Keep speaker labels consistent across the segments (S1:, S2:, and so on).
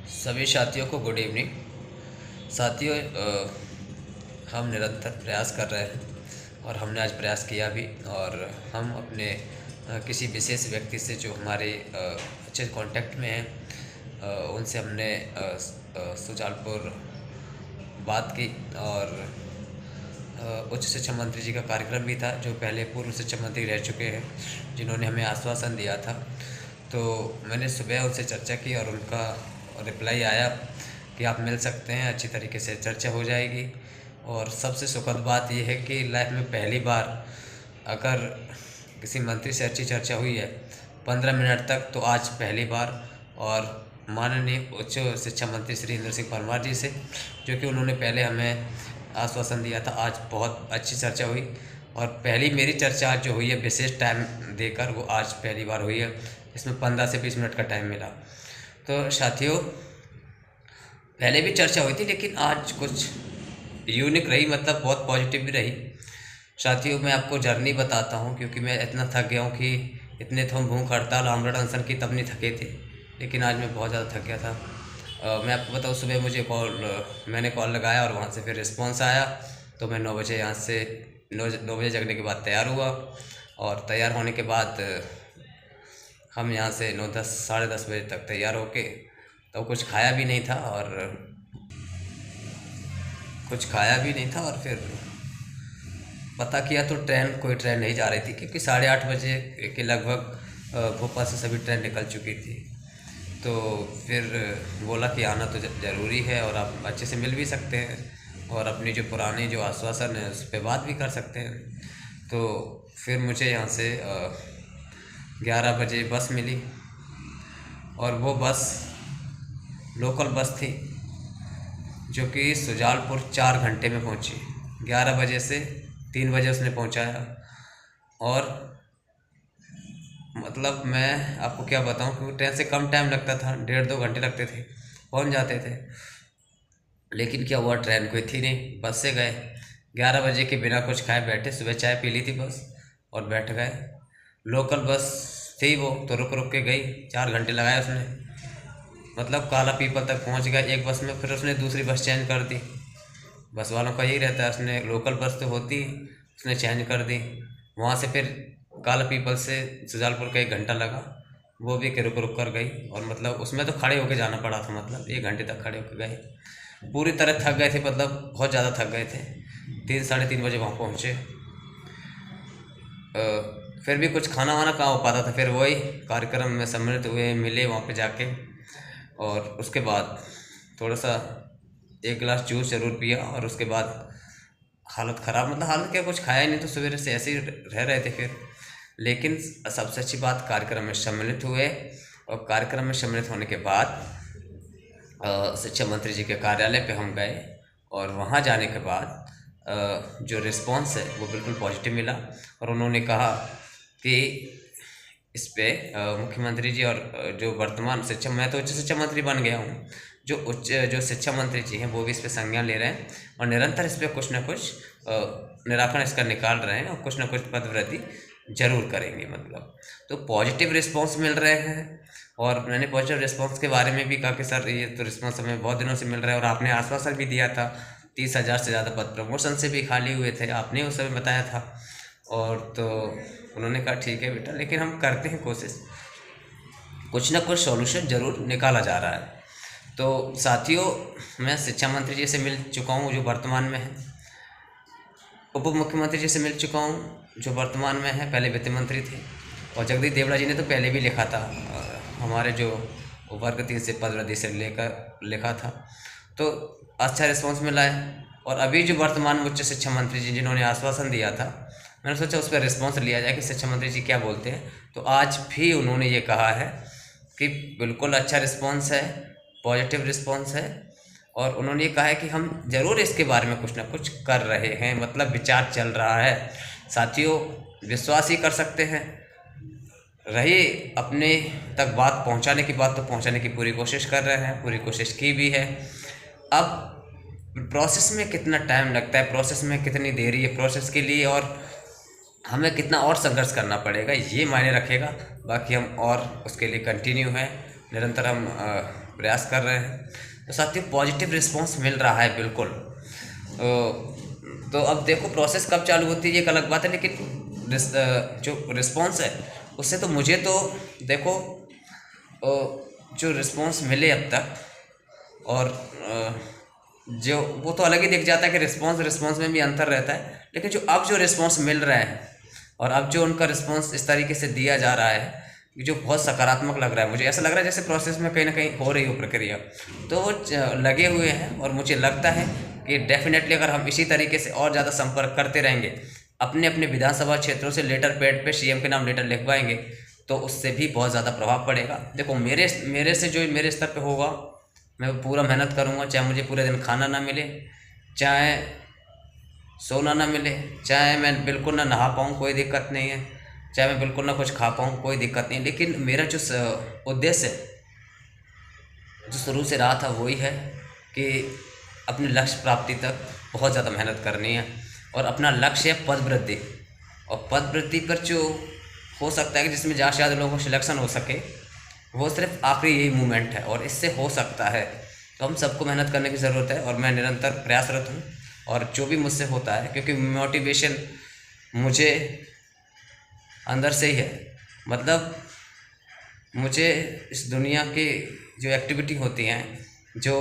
S1: सभी साथियों को गुड इवनिंग। साथियों, हम निरंतर प्रयास कर रहे हैं और हमने आज प्रयास किया भी। और हम अपने किसी विशेष व्यक्ति से जो हमारे अच्छे कांटेक्ट में हैं, उनसे हमने सुजालपुर बात की। और उच्च शिक्षा मंत्री जी का कार्यक्रम भी था, जो पहले पूर्व शिक्षा मंत्री रह चुके हैं, जिन्होंने हमें आश्वासन दिया था। तो मैंने सुबह उनसे चर्चा की और उनका रिप्लाई आया कि आप मिल सकते हैं, अच्छी तरीके से चर्चा हो जाएगी। और सबसे सुखद बात यह है कि लाइफ में पहली बार अगर किसी मंत्री से अच्छी चर्चा हुई है 15 मिनट तक, तो आज पहली बार। और माननीय उच्च शिक्षा मंत्री श्री इंद्र सिंह परमार जी से, जो कि उन्होंने पहले हमें आश्वासन दिया था, आज बहुत अच्छी चर्चा हुई। और पहली मेरी चर्चा आज जो हुई है विशेष टाइम देकर, वो आज पहली बार हुई है, इसमें 15 से 20 मिनट का टाइम मिला। तो साथियों, पहले भी चर्चा हुई थी, लेकिन आज कुछ यूनिक रही, मतलब बहुत पॉजिटिव भी रही। साथियों, मैं आपको जर्नी बताता हूँ, क्योंकि मैं इतना थक गया हूँ कि इतने तो हम भूख हड़ताल आमरण अनशन की तब नहीं थके थे, लेकिन आज मैं बहुत ज़्यादा थक गया था। मैं आपको बताऊँ, सुबह मुझे मैंने कॉल लगाया और वहाँ से फिर रिस्पॉन्स आया। तो मैं 9 बजे यहाँ से 9 बजे जगने के बाद तैयार हुआ। और तैयार होने के बाद हम यहाँ से 9-10 साढ़े 10 बजे तक तैयार होके, तो कुछ खाया भी नहीं था और फिर पता किया तो कोई ट्रेन नहीं जा रही थी, क्योंकि 8:30 बजे के लगभग भोपाल से सभी ट्रेन निकल चुकी थी। तो फिर बोला कि आना तो ज़रूरी है और आप अच्छे से मिल भी सकते हैं और अपनी जो पुरानी जो आश्वासन है उस पर बात भी कर सकते हैं। तो फिर मुझे यहाँ से 11 बजे बस मिली, और वो बस लोकल बस थी, जो कि सुजालपुर 4 घंटे में पहुंची। 11 बजे से 3 बजे उसने पहुंचाया। और मतलब मैं आपको क्या बताऊं कि ट्रेन से कम टाइम लगता था, 1.5-2 घंटे लगते थे, पहुंच जाते थे। लेकिन क्या हुआ, ट्रेन कोई थी नहीं, बस से गए। 11 बजे के बिना कुछ खाए बैठे, सुबह चाय पी ली थी बस और बैठ गए। लोकल बस थी वो, तो रुक रुक के गई, 4 घंटे लगाए उसने। मतलब काला पीपल तक पहुंच गया एक बस में, फिर उसने दूसरी बस चेंज कर दी। बस वालों का यही रहता है, उसने लोकल बस तो होती, उसने चेंज कर दी। वहाँ से फिर काला पीपल से सुजालपुर का 1 घंटा लगा, वो भी के रुक रुक कर गई। और मतलब उसमें तो खड़े होकर जाना पड़ा था, मतलब 1 घंटे तक खड़े होकर गए। पूरी तरह थक गए थे, मतलब बहुत ज़्यादा थक गए थे। 3-3:30 बजे वहाँ पहुँचे। फिर भी कुछ खाना वाना कहाँ हो पाता था, फिर वही कार्यक्रम में सम्मिलित हुए, मिले वहाँ पे जाके। और उसके बाद थोड़ा सा 1 गिलास जूस ज़रूर पिया, और उसके बाद हालत ख़राब, मतलब हालत क्या, कुछ खाया ही नहीं, तो सवेरे से ऐसे ही रह रहे थे फिर। लेकिन सबसे अच्छी बात, कार्यक्रम में सम्मिलित हुए। और कार्यक्रम में सम्मिलित होने के बाद शिक्षा मंत्री जी के कार्यालय पे हम गए, और वहाँ जाने के बाद जो रिस्पांस है वो बिल्कुल पॉजिटिव मिला। और उन्होंने कहा कि इस पे मुख्यमंत्री जी और जो वर्तमान मैं तो उच्च शिक्षा मंत्री बन गया हूँ, जो शिक्षा मंत्री जी हैं वो भी इस पे संज्ञान ले रहे हैं और निरंतर इस पे कुछ ना कुछ निराकरण इसका निकाल रहे हैं, और कुछ ना कुछ पदवृद्धि जरूर करेंगे। मतलब तो पॉजिटिव रिस्पांस मिल रहे हैं। और मैंने पॉजिटिव रिस्पांस के बारे में भी कहा कि सर, ये तो रिस्पांस हमें बहुत दिनों से मिल रहा है, और आपने आश्वासन भी दिया था 30,000 से ज़्यादा पद प्रमोशन से भी खाली हुए थे, आपने उस समय बताया था। और तो उन्होंने कहा ठीक है बेटा, लेकिन हम करते हैं कोशिश, कुछ ना कुछ सॉल्यूशन ज़रूर निकाला जा रहा है। तो साथियों, मैं शिक्षा मंत्री जी से मिल चुका हूँ जो वर्तमान में है, उप मुख्यमंत्री जी से मिल चुका हूँ जो वर्तमान में है, पहले वित्त मंत्री थे। और जगदीश देवड़ा जी ने तो पहले भी लिखा था, हमारे जो वर्ग 3 से पदवृद्धि से लेकर लिखा था। तो अच्छा रिस्पॉन्स मिला है। और अभी जो वर्तमान उच्च शिक्षा मंत्री जी जिन्होंने आश्वासन दिया था, मैंने सोचा उस पर रिस्पॉन्स लिया जाए कि शिक्षा मंत्री जी क्या बोलते हैं। तो आज भी उन्होंने ये कहा है कि बिल्कुल अच्छा रिस्पॉन्स है, पॉजिटिव रिस्पॉन्स है। और उन्होंने ये कहा है कि हम ज़रूर इसके बारे में कुछ ना कुछ कर रहे हैं, मतलब विचार चल रहा है। साथियों, विश्वास ही कर सकते हैं, रही अपने तक बात पहुंचाने की बात, तो पहुंचाने की पूरी कोशिश कर रहे हैं, पूरी कोशिश की भी है। अब प्रोसेस में कितना टाइम लगता है, प्रोसेस में कितनी देरी है प्रोसेस के लिए, और हमें कितना और संघर्ष करना पड़ेगा, ये मायने रखेगा। बाकी हम और उसके लिए कंटिन्यू हैं, निरंतर हम प्रयास कर रहे हैं। तो साथियों पॉजिटिव रिस्पांस मिल रहा है बिल्कुल। तो अब देखो प्रोसेस कब चालू होती है ये एक अलग बात है, लेकिन जो रिस्पांस है उससे तो मुझे तो देखो जो रिस्पांस मिले अब तक, और जो वो तो अलग ही दिख जाता है कि रिस्पांस में भी अंतर रहता है, लेकिन जो रिस्पांस मिल रहा है और अब जो उनका रिस्पांस इस तरीके से दिया जा रहा है जो बहुत सकारात्मक लग रहा है। मुझे ऐसा लग रहा है जैसे प्रोसेस में कहीं ना कहीं हो रही हो प्रक्रिया, तो वो लगे हुए हैं। और मुझे लगता है कि डेफिनेटली अगर हम इसी तरीके से और ज़्यादा संपर्क करते रहेंगे, अपने अपने विधानसभा क्षेत्रों से लेटर पैड पे सीएम के नाम लेटर लिखवाएंगे, तो उससे भी बहुत ज़्यादा प्रभाव पड़ेगा। देखो मेरे से जो मेरे स्तर पे होगा, मैं पूरा मेहनत करूँगा, चाहे मुझे पूरे दिन खाना ना मिले, चाहे सोना ना मिले, चाहे मैं बिल्कुल ना नहा पाऊँ, कोई दिक्कत नहीं है, चाहे मैं बिल्कुल ना कुछ खा पाऊँ, कोई दिक्कत नहीं। लेकिन मेरा जो उद्देश्य जो शुरू से रहा था वही है कि अपने लक्ष्य प्राप्ति तक बहुत ज़्यादा मेहनत करनी है। और अपना लक्ष्य है पद वृद्धि, और पद वृद्धि पर जो हो सकता है कि जिसमें ज़्यादा से ज़्यादा लोगों को सिलेक्शन हो सके, वो सिर्फ आखिरी यही मूवमेंट है और इससे हो सकता है। तो हम सबको मेहनत करने की ज़रूरत है और मैं निरंतर प्रयासरत हूँ। और जो भी मुझसे होता है, क्योंकि मोटिवेशन मुझे अंदर से ही है, मतलब मुझे इस दुनिया की जो एक्टिविटी होती हैं, जो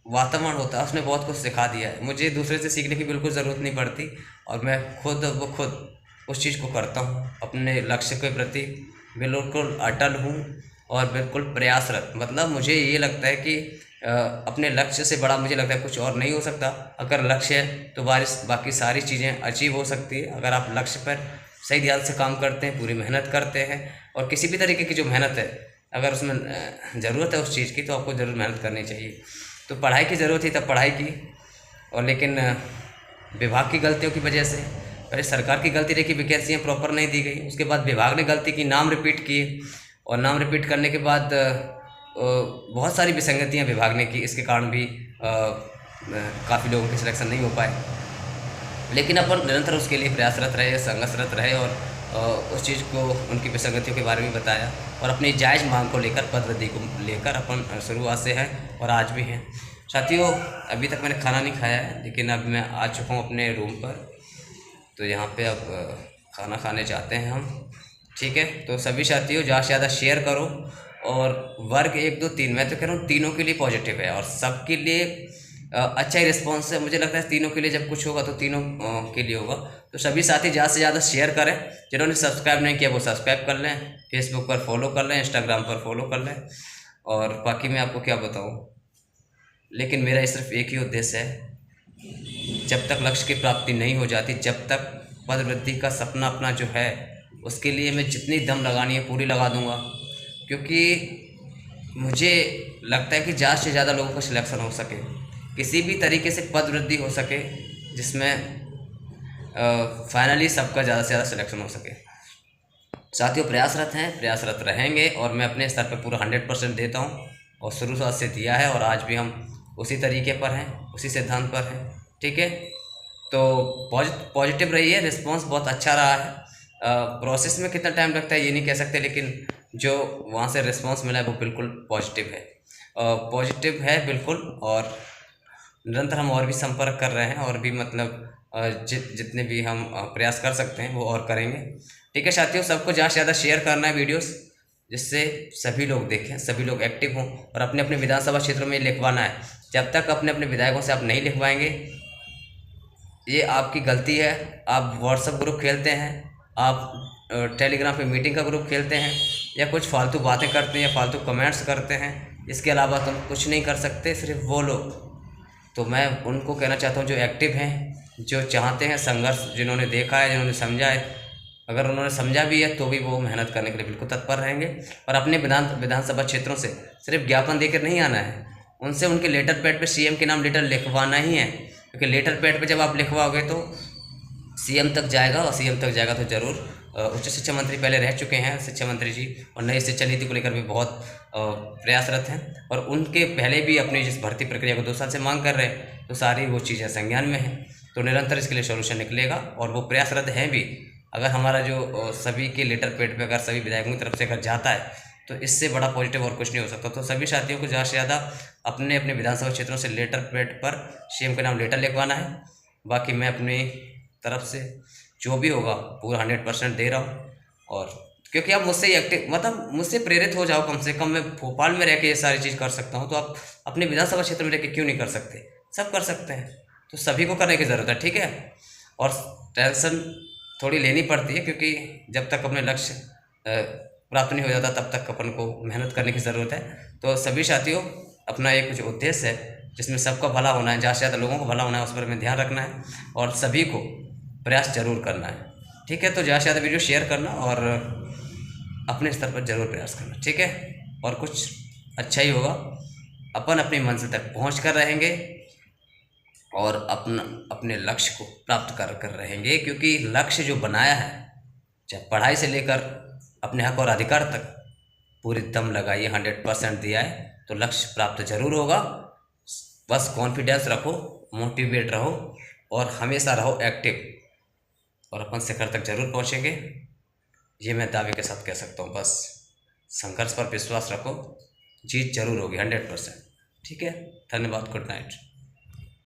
S1: वातावरण होता है, उसने बहुत कुछ सिखा दिया है। मुझे दूसरे से सीखने की बिल्कुल ज़रूरत नहीं पड़ती और मैं खुद उस चीज़ को करता हूँ। अपने लक्ष्य के प्रति बिल्कुल अटल हूँ और बिल्कुल प्रयासरत। मतलब मुझे ये लगता है कि अपने लक्ष्य से बड़ा मुझे लगता है कुछ और नहीं हो सकता। अगर लक्ष्य है तो बाकी सारी चीज़ें अचीव हो सकती है। अगर आप लक्ष्य पर सही ध्यान से काम करते हैं, पूरी मेहनत करते हैं, और किसी भी तरीके की जो मेहनत है अगर उसमें ज़रूरत है उस चीज़ की, तो आपको ज़रूर मेहनत करनी चाहिए। तो पढ़ाई की ज़रूरत थी तब पढ़ाई की, और लेकिन विभाग की गलतियों की वजह से, पहले सरकार की गलती रही कि वैकेंसियाँ प्रॉपर नहीं दी गई, उसके बाद विभाग ने गलती की, नाम रिपीट किए, और नाम रिपीट करने के बाद बहुत सारी विसंगतियाँ विभाग ने की। इसके कारण भी काफ़ी लोगों के सिलेक्शन नहीं हो पाए। लेकिन अपन निरंतर उसके लिए प्रयासरत रहे, संघर्षरत रहे, और उस चीज़ को, उनकी विसंगतियों के बारे में बताया, और अपनी जायज़ मांग को लेकर, पद वृद्धि को लेकर अपन शुरुआत से हैं और आज भी हैं। साथियों अभी तक मैंने खाना नहीं खाया है, लेकिन अब मैं आ चुका हूँ अपने रूम पर। तो यहाँ पे अब खाना खाने जाते हैं हम, ठीक है। तो सभी साथियों ज़्यादा से ज़्यादा शेयर करो, और वर्ग 1, 2, 3, मैं तो कह रहा हूँ तीनों के लिए पॉजिटिव है और सबके लिए अच्छा ही रिस्पॉन्स है। मुझे लगता है तीनों के लिए जब कुछ होगा तो तीनों के लिए होगा। तो सभी साथी ज़्यादा से ज़्यादा शेयर करें। जिन्होंने सब्सक्राइब नहीं किया वो सब्सक्राइब कर लें, फेसबुक पर फॉलो कर लें, इंस्टाग्राम पर फॉलो कर लें, और बाकी मैं आपको क्या बताऊँ। लेकिन मेरा सिर्फ एक ही उद्देश्य है, जब तक लक्ष्य की प्राप्ति नहीं हो जाती, जब तक पद वृद्धि का सपना अपना जो है, उसके लिए मैं जितनी दम लगानी है पूरी लगा दूंगा। क्योंकि मुझे लगता है कि ज़्यादा से ज़्यादा लोगों का सिलेक्शन हो सके, किसी भी तरीके से पद वृद्धि हो सके, जिसमें फाइनली सबका ज़्यादा से ज़्यादा सिलेक्शन हो सके। साथियों प्रयासरत हैं, प्रयासरत रहेंगे, और मैं अपने स्तर पर पूरा 100% देता हूँ, और शुरू से दिया है, और आज भी हम उसी तरीके पर हैं, उसी सिद्धांत पर हैं, ठीक है। तो पॉजिटिव रही है, रिस्पॉन्स बहुत अच्छा रहा है। प्रोसेस में कितना टाइम लगता है ये नहीं कह सकते, लेकिन जो वहाँ से रिस्पॉन्स मिला है वो बिल्कुल पॉजिटिव है, पॉजिटिव है बिल्कुल। और निरंतर हम और भी संपर्क कर रहे हैं, और भी मतलब जितने भी हम प्रयास कर सकते हैं वो और करेंगे, ठीक है साथियों। सबको ज़्यादा से ज़्यादा शेयर करना है वीडियोस, जिससे सभी लोग देखें, सभी लोग एक्टिव हों, और अपने अपने विधानसभा क्षेत्रों में लिखवाना है। जब तक अपने अपने विधायकों से आप नहीं लिखवाएंगे, ये आपकी गलती है। आप व्हाट्सएप ग्रुप खेलते हैं, आप टेलीग्राम पे मीटिंग का ग्रुप खेलते हैं, या कुछ फालतू बातें करते हैं, या फालतू कमेंट्स करते हैं, इसके अलावा तुम कुछ नहीं कर सकते, सिर्फ वो लोग। तो मैं उनको कहना चाहता हूँ जो एक्टिव हैं, जो चाहते हैं संघर्ष, जिन्होंने देखा है, जिन्होंने समझा है, अगर उन्होंने समझा भी है तो भी वो मेहनत करने के लिए बिल्कुल तत्पर रहेंगे। और अपने विधानसभा क्षेत्रों से सिर्फ ज्ञापन देकर नहीं आना है, उनसे उनके लेटर पैड पे सीएम के नाम लेटर लिखवाना ही है। क्योंकि लेटर पैड पे जब आप लिखवाओगे तो सीएम तक जाएगा, और सीएम तक जाएगा तो ज़रूर। उच्च शिक्षा मंत्री पहले रह चुके हैं, शिक्षा मंत्री जी, और नई शिक्षा नीति को लेकर भी बहुत प्रयासरत हैं, और उनके पहले भी अपनी जिस भर्ती प्रक्रिया को 2 साल से मांग कर रहे हैं, तो सारी वो चीज़ें संज्ञान में हैं। तो निरंतर इसके लिए सोल्यूशन निकलेगा, और वो प्रयासरत हैं भी। अगर हमारा जो सभी के लेटर पैड पे अगर सभी विधायकों की तरफ से अगर जाता है, तो इससे बड़ा पॉजिटिव और कुछ नहीं हो सकता। तो सभी साथियों को ज़्यादा से ज़्यादा अपने अपने विधानसभा क्षेत्रों से लेटर पैड पर सीएम के नाम लेटर लिखवाना है। बाकी मैं अपनी तरफ से जो भी होगा पूरा 100% दे रहा हूँ। और क्योंकि आप मुझसे एक्टिव मतलब मुझसे प्रेरित हो जाओ, कम से कम मैं भोपाल में रह के ये सारी चीज़ कर सकता हूँ, तो आप अपने विधानसभा क्षेत्र में रह के क्यों नहीं कर सकते? सब कर सकते हैं, तो सभी को करने की ज़रूरत है, ठीक है। और टेंशन थोड़ी लेनी पड़ती है, क्योंकि जब तक अपने लक्ष्य प्राप्त नहीं हो जाता तब तक अपन को मेहनत करने की ज़रूरत है। तो सभी साथियों, अपना एक कुछ उद्देश्य है जिसमें सबका भला होना है, ज़्यादा से ज़्यादा लोगों को भला होना है, उस पर हमें ध्यान रखना है और सभी को प्रयास जरूर करना है, ठीक है। तो ज़्यादा से ज़्यादा वीडियो शेयर करना और अपने स्तर पर जरूर प्रयास करना, ठीक है। और कुछ अच्छा ही होगा, अपन अपनी मंजिल तक पहुँच कर रहेंगे और अपने लक्ष्य को प्राप्त कर रहेंगे, क्योंकि लक्ष्य जो बनाया है, चाहे पढ़ाई से लेकर अपने हक और अधिकार तक पूरी दम लगाइए, 100% दिया है, तो लक्ष्य प्राप्त जरूर होगा। बस कॉन्फिडेंस रखो, मोटिवेट रहो और हमेशा रहो एक्टिव, और अपन शिखर तक जरूर पहुँचेंगे, ये मैं दावे के साथ कह सकता हूँ। बस संघर्ष पर विश्वास रखो, जीत जरूर होगी 100%, ठीक है। धन्यवाद, गुड नाइट।